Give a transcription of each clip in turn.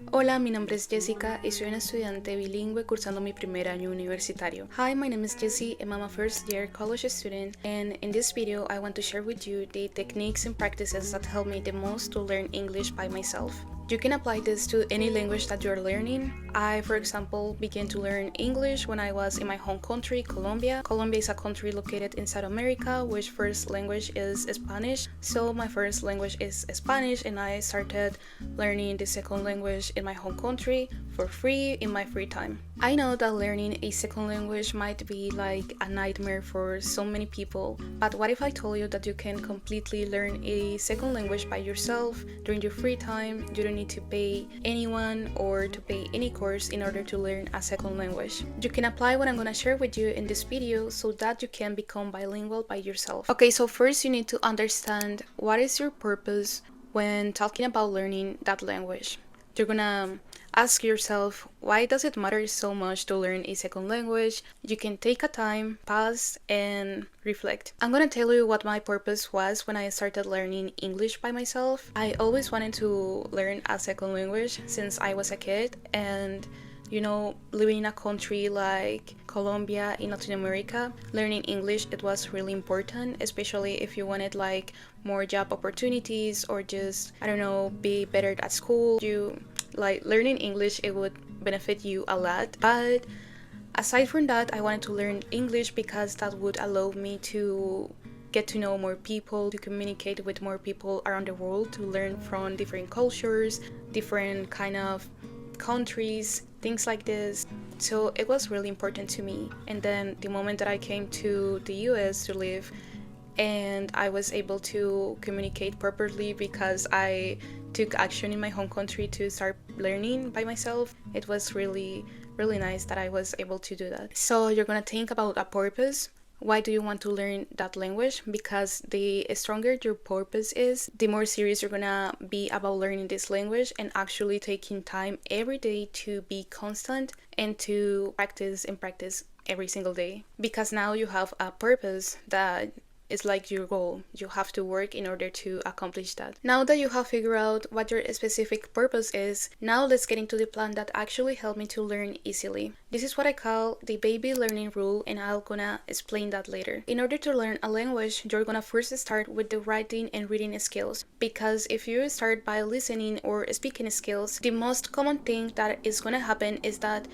Hola, mi nombre es Jessica y soy una estudiante bilingüe cursando mi primer año universitario. Hi, my name is Jessie and I'm a first year college student, and in this video I want to share with you the techniques and practices that help me the most to learn English by myself. You can apply this to any language that you're learning. I, for example, began to learn English when I was in my home country, Colombia. Colombia is a country located in South America, which first language is Spanish. So my first language is Spanish, and I started learning the second language in my home country for free in my free time. I know that learning a second language might be like a nightmare for so many people, but what if I told you that you can completely learn a second language by yourself during your free time? You don't need to pay anyone or to pay any course in order to learn a second language. You can apply what I'm gonna share with you in this video so that you can become bilingual by yourself. Okay, so first you need to understand what is your purpose when talking about learning that language. You're gonna ask yourself, why does it matter so much to learn a second language? You can take a time, pause, and reflect. I'm gonna tell you what my purpose was when I started learning English by myself. I always wanted to learn a second language since I was a kid, and living in a country like Colombia in Latin America, learning English, it was really important, especially if you wanted like more job opportunities or just, I don't know, be better at school. You like learning English, it would benefit you a lot. But aside from that, I wanted to learn English because that would allow me to get to know more people, to communicate with more people around the world, to learn from different cultures, different kind of countries, things like this. So it was really important to me. And then the moment that I came to the US to live, and I was able to communicate properly because I took action in my home country to start learning by myself. It was really, really nice that I was able to do that. So you're gonna think about a purpose. Why do you want to learn that language? Because the stronger your purpose is, the more serious you're gonna be about learning this language and actually taking time every day to be constant and to practice and practice every single day. Because now you have a purpose that is like your goal. You have to work in order to accomplish that. Now that you have figured out what your specific purpose is, now let's get into the plan that actually helped me to learn easily. This is what I call the baby learning rule, and I'm gonna explain that later. In order to learn a language, you're gonna first start with the writing and reading skills, because if you start by listening or speaking skills, the most common thing that is gonna happen is that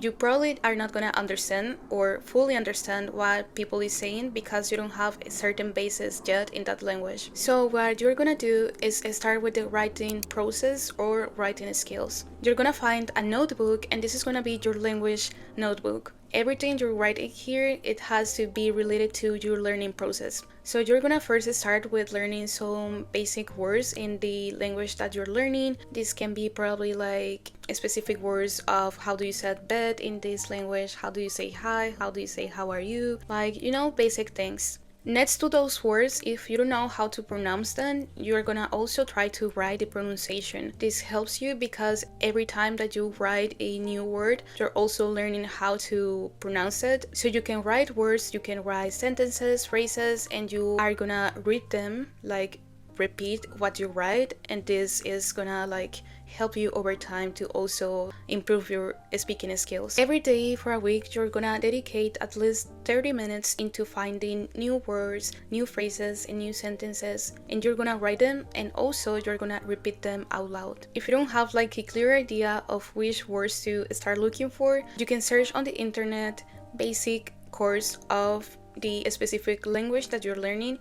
you probably are not going to understand or fully understand what people is saying because you don't have a certain basis yet in that language. So what you're going to do is start with the writing process or writing skills. You're going to find a notebook, and this is going to be your language notebook. Everything you're writing here, it has to be related to your learning process. So you're gonna first start with learning some basic words in the language that you're learning. This can be probably like specific words of how do you say bed in this language, how do you say hi, how do you say how are you, like, basic things. Next to those words, if you don't know how to pronounce them, you're gonna also try to write the pronunciation. This helps you because every time that you write a new word, you're also learning how to pronounce it. So you can write words, you can write sentences, phrases, and you are gonna read them, like repeat what you write, and this is gonna like help you over time to also improve your speaking skills. Every day for a week, you're gonna dedicate at least 30 minutes into finding new words, new phrases, and new sentences, and you're gonna write them, and also you're gonna repeat them out loud. If you don't have like a clear idea of which words to start looking for, you can search on the internet basic course of the specific language that you're learning.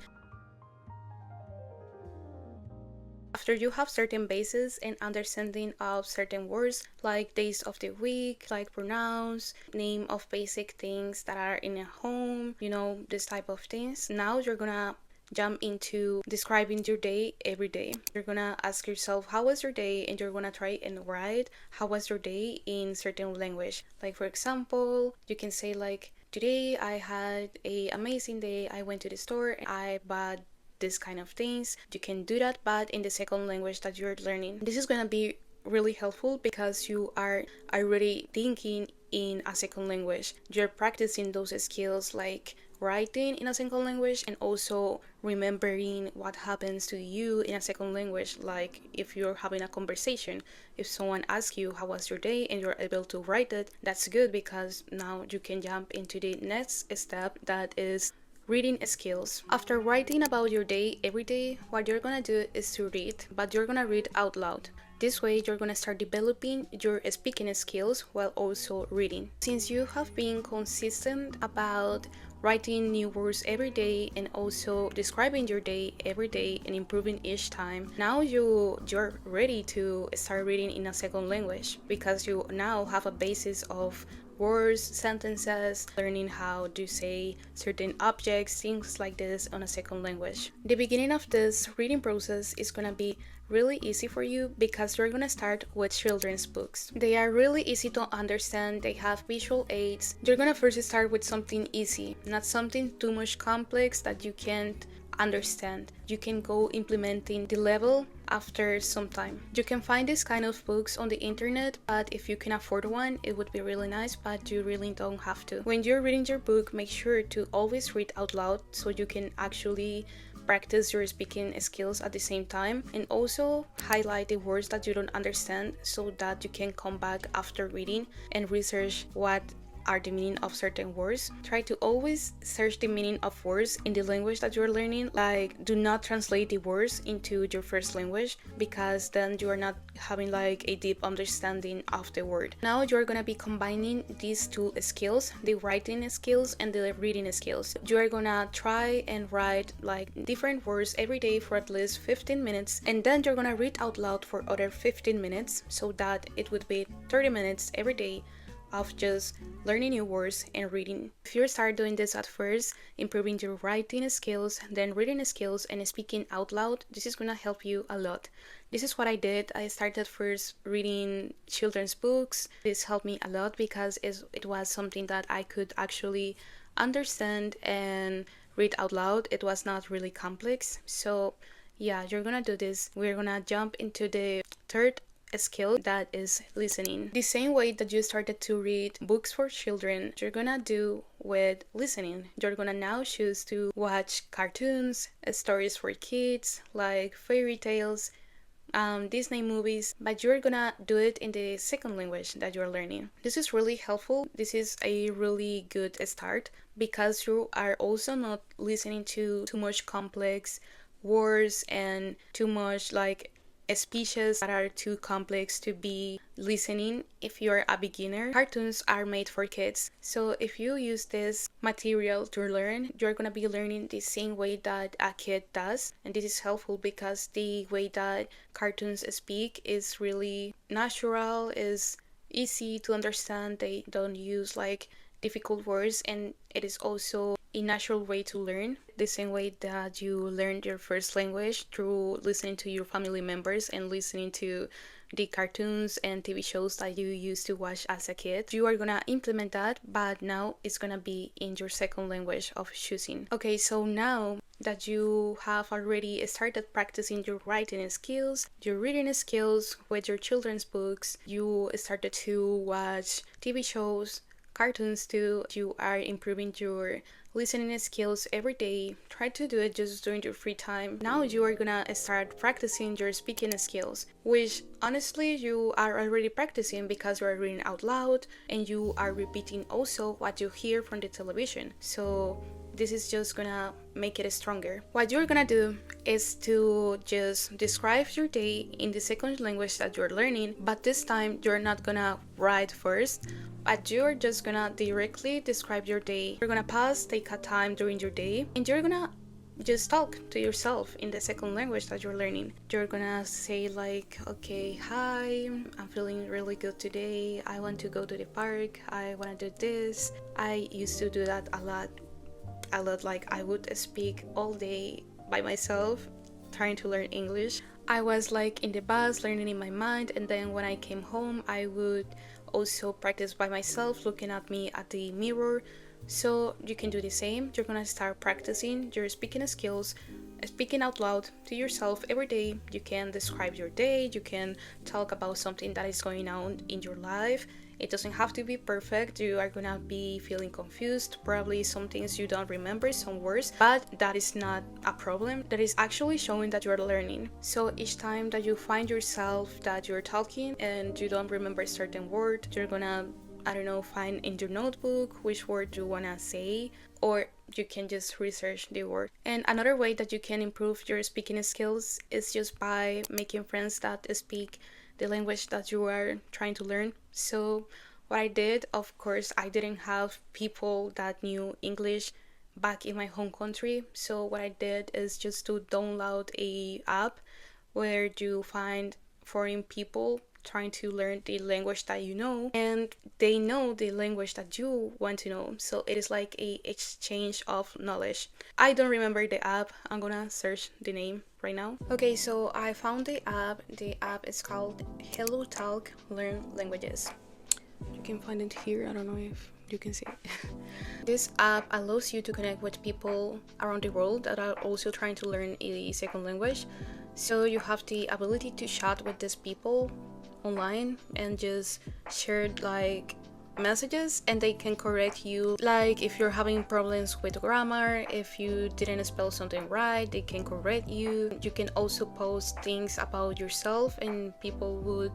After you have certain bases and understanding of certain words like days of the week, like pronouns, name of basic things that are in a home, this type of things, now you're gonna jump into describing your day every day. You're gonna ask yourself, how was your day? And you're gonna try and write how was your day in certain language. Like for example, you can say like, today I had a amazing day. I went to the store and I bought this kind of things. You can do that, but in the second language that you're learning. This is gonna be really helpful because you are already thinking in a second language. You're practicing those skills like writing in a second language and also remembering what happens to you in a second language. Like if you're having a conversation, if someone asks you how was your day and you're able to write it, that's good because now you can jump into the next step, that is reading skills. After writing about your day every day, what you're gonna do is to read, but you're gonna read out loud. This way, you're gonna start developing your speaking skills while also reading. Since you have been consistent about writing new words every day and also describing your day every day and improving each time, now you're ready to start reading in a second language because you now have a basis of words, sentences, learning how to say certain objects, things like this on a second language. The beginning of this reading process is gonna be really easy for you because you're gonna start with children's books. They are really easy to understand, they have visual aids. You're gonna first start with something easy, not something too much complex that you can't understand. You can go implementing the level after some time. You can find this kind of books on the internet, but if you can afford one, it would be really nice, but you really don't have to. When you're reading your book, make sure to always read out loud so you can actually practice your speaking skills at the same time, and also highlight the words that you don't understand so that you can come back after reading and research what are the meaning of certain words. Try to always search the meaning of words in the language that you're learning. Like, do not translate the words into your first language because then you are not having like a deep understanding of the word. Now you're gonna be combining these two skills, the writing skills and the reading skills. You are gonna try and write like different words every day for at least 15 minutes, and then you're gonna read out loud for other 15 minutes, so that it would be 30 minutes every day of just learning new words and reading. If you start doing this at first, improving your writing skills, then reading skills and speaking out loud, this is gonna help you a lot. This is what I did. I started first reading children's books. This helped me a lot because it was something that I could actually understand and read out loud. It was not really complex. So yeah, you're gonna do this. We're gonna jump into the third skill, that is listening. The same way that you started to read books for children, you're gonna do with listening. You're gonna now choose to watch cartoons, stories for kids, like fairy tales, Disney movies, but you're gonna do it in the second language that you're learning. This is really helpful. This is a really good start because you are also not listening to too much complex words and too much like speeches that are too complex to be listening if you're a beginner. Cartoons are made for kids, so if you use this material to learn, you're gonna be learning the same way that a kid does, and this is helpful because the way that cartoons speak is really natural, is easy to understand. They don't use like difficult words, and it is also a natural way to learn, the same way that you learned your first language through listening to your family members and listening to the cartoons and TV shows that you used to watch as a kid. You are gonna implement that, but now it's gonna be in your second language of choosing. Okay, so now that you have already started practicing your writing skills, your reading skills with your children's books, you started to watch TV shows, cartoons too, you are improving your listening skills every day. Try to do it just during your free time. Now you are gonna start practicing your speaking skills, which honestly you are already practicing because you are reading out loud and you are repeating also what you hear from the television. So this is just gonna make it stronger. What you're gonna do is to just describe your day in the second language that you're learning, but this time you're not gonna write first, but you're just gonna directly describe your day. You're gonna pause, take a time during your day, and you're gonna just talk to yourself in the second language that you're learning. You're gonna say like, okay, hi, I'm feeling really good today. I want to go to the park. I wanna do this. I used to do that a lot, like I would speak all day by myself trying to learn English. I was like in the bus learning in my mind, and then when I came home I would also practice by myself looking at me at the mirror. So you can do the same. You're gonna start practicing your speaking skills speaking out loud to yourself every day. You can describe your day, you can talk about something that is going on in your life. It doesn't have to be perfect. You are gonna be feeling confused, probably some things you don't remember, some words, but that is not a problem. That is actually showing that you're learning. So each time that you find yourself that you're talking and you don't remember a certain word, you're gonna, I don't know, find in your notebook which word you wanna say, or you can just research the word. And another way that you can improve your speaking skills is just by making friends that speak the language that you are trying to learn. So what I did, of course, I didn't have people that knew English back in my home country. So what I did is just to download a app where you find foreign people trying to learn the language that you know, and they know the language that you want to know. So it is like a exchange of knowledge. I don't remember the app. I'm gonna search the name right now. Okay, so I found the app. The app is called Hello Talk Learn Languages. You can find it here. I don't know if you can see it. This app allows you to connect with people around the world that are also trying to learn a second language. So you have the ability to chat with these people online and just share like messages, and they can correct you, like if you're having problems with grammar, if you didn't spell something right, they can correct you. You can also post things about yourself and people would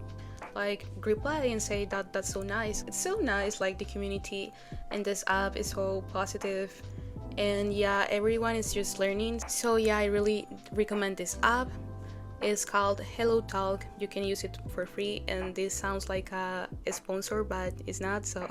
like reply and say that that's so nice. It's so nice, like the community in this app is so positive, and yeah, everyone is just learning. So yeah, I really recommend this app. It's called Hello Talk. You can use it for free, and this sounds like a sponsor, but it's not. So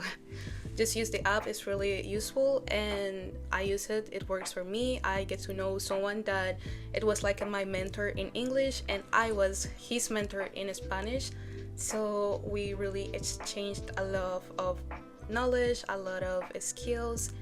just use the app. It's really useful, and I use it. It works for me. I get to know someone that it was like my mentor in English, and I was his mentor in Spanish. So we really exchanged a lot of knowledge, a lot of skills.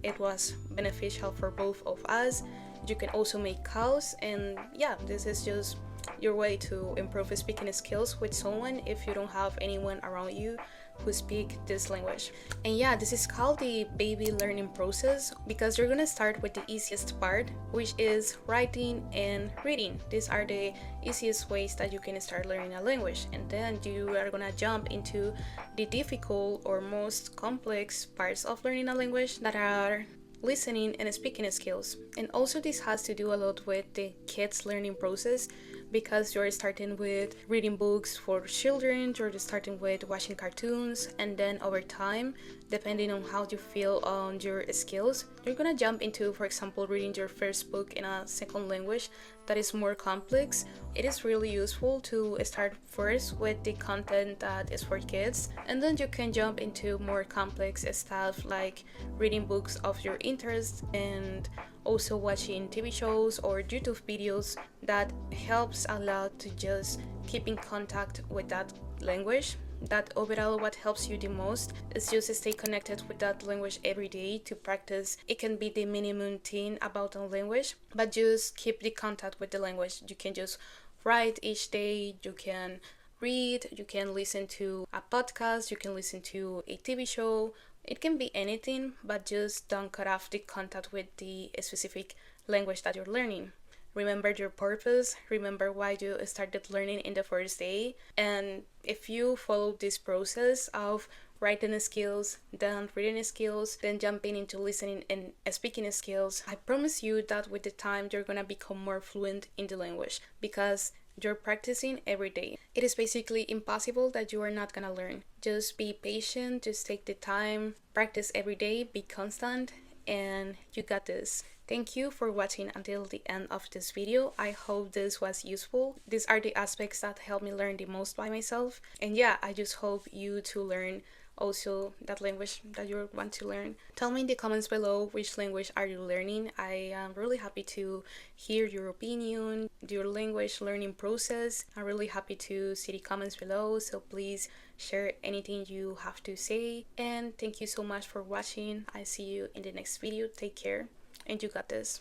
It was beneficial for both of us. You can also make calls, and yeah, this is just your way to improve speaking skills with someone if you don't have anyone around you who speak this language. And yeah, this is called the baby learning process because you're gonna start with the easiest part, which is writing and reading. These are the easiest ways that you can start learning a language, and then you are gonna jump into the difficult or most complex parts of learning a language that are listening and speaking skills. And also this has to do a lot with the kids learning process, because you're starting with reading books for children, you're starting with watching cartoons, and then over time, depending on how you feel on your skills, you're gonna jump into, for example, reading your first book in a second language that is more complex. It is really useful to start first with the content that is for kids, and then you can jump into more complex stuff like reading books of your interest, and also watching TV shows or YouTube videos that helps a lot to just keep in contact with that language. That overall what helps you the most is just stay connected with that language every day to practice. It can be the minimum thing about a language, but just keep the contact with the language. You can just write each day, you can read, you can listen to a podcast, you can listen to a TV show. It can be anything, but just don't cut off the contact with the specific language that you're learning. Remember your purpose, remember why you started learning in the first day, and if you follow this process of writing skills, then reading skills, then jumping into listening and speaking skills, I promise you that with the time you're gonna become more fluent in the language because you're practicing every day. It is basically impossible that you are not gonna learn. Just be patient, just take the time, practice every day, be constant, and you got this. Thank you for watching until the end of this video. I hope this was useful. These are the aspects that helped me learn the most by myself. And yeah, I just hope you to learn also that language that you want to learn. Tell me in the comments below which language are you learning. I am really happy to hear your opinion, your language learning process. I'm really happy to see the comments below, so please share anything you have to say. And thank you so much for watching. I see you in the next video. Take care, and you got this.